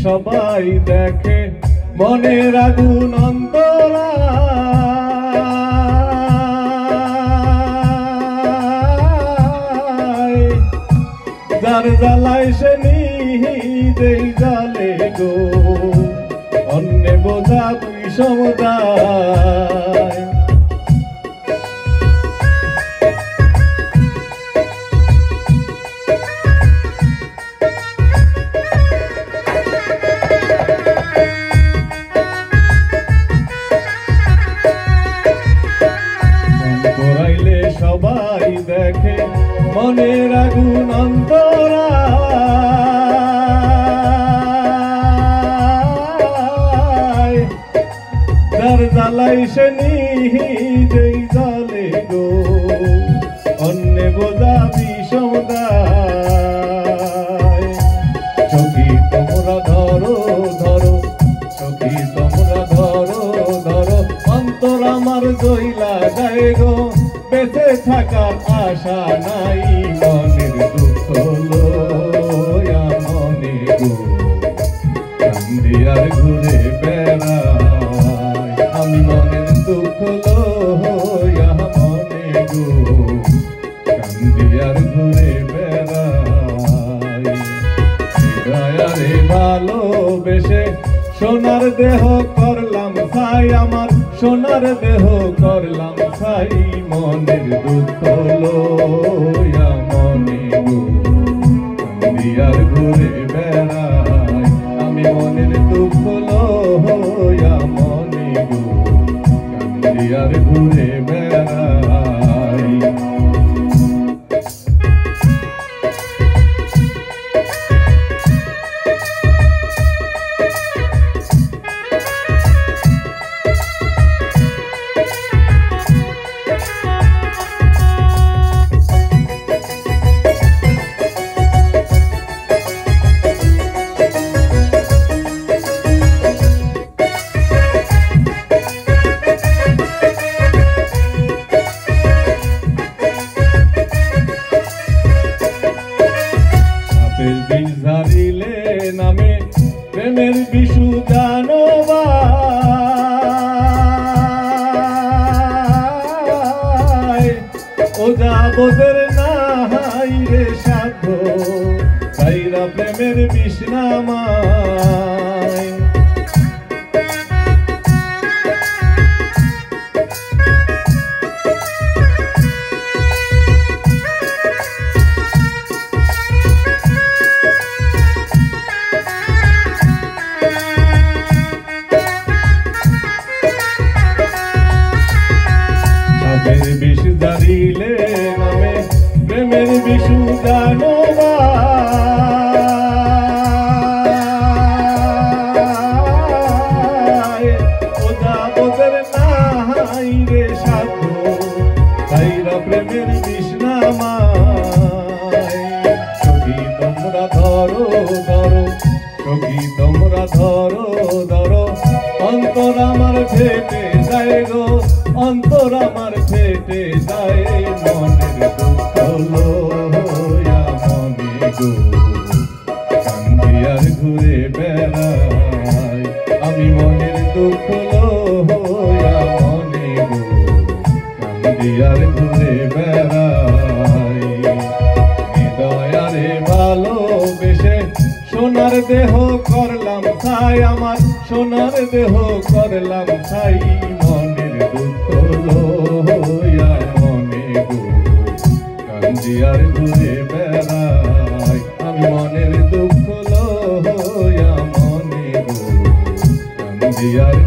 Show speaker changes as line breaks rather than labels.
সবাই দেখে মনের আগুন অন্তরায়, যার জ্বালায় সে নিজেই জ্বালে গো, অন্যে বোঝা বিষমদায়। সবাই দেখে মনের আগুন অন্তরায়, যার জ্বালাই সে নিজেই জ্বলে গো, অন্যে বোঝা বিষমদায়। সখী তোমরা ধরো ধরো, সখী তোমরা ধরো ধরো, অন্তর আমার জইলা যায় গো, বেঁচে থাকার আশা নাই, মনের দুঃখ লইয়া মনে গো, কান্দি আর ঘুরে বেড়াই। আমি মনের দুঃখ লইয়া মনে গো, কান্দি আর ঘুরে বেড়াই। হৃদয়ারে ভালোবেসে সোনার দেহ করলাম ছাই, আমার সোনার দেহ করলাম ছাই, মনের দুঃখ লইয়া মনে গো, কান্দি আর ঘুরে বেড়াই। আমি মনের দুঃখ লইয়া মনে গো, কান্দি আর ঘুরে বেড়াই। ঝারিলে নামে প্রেমের বিশু জানোবাই, ও যাবদের নাই রে সাধ্য, তাইরা প্রেমের বিষ নামায়। বিষ ঝারিলে নামে প্রেমের বিশু জানোবাই, ও যাবদের নাই রে সাধ্য, তাইরা প্রেমের বিষ নামায়। সখী তোমরা ধরো ধরো, সখী তোমরা ধরো ধরো, অন্তর আমার ফেটে যায় গো, অন্তর আমার ফেটে যায়, মনের দুঃখ লইয়া মনে গো, কান্দি আর ঘুরে বেড়াই। আমি মনের দুঃখ লইয়া মনে গো, কান্দি আর ঘুরে বেড়াই। হৃদয়ারে ভালোবেসে সোনার দেহ করলাম ছাই, আমার সোনার দেহ করলাম ছাই, মনের দুঃখ লইয়া মনে গো, কান্দি আর ঘুরে বেড়াই। আমি মনের দুঃখ লইয়া মনে গো, কান্দি আর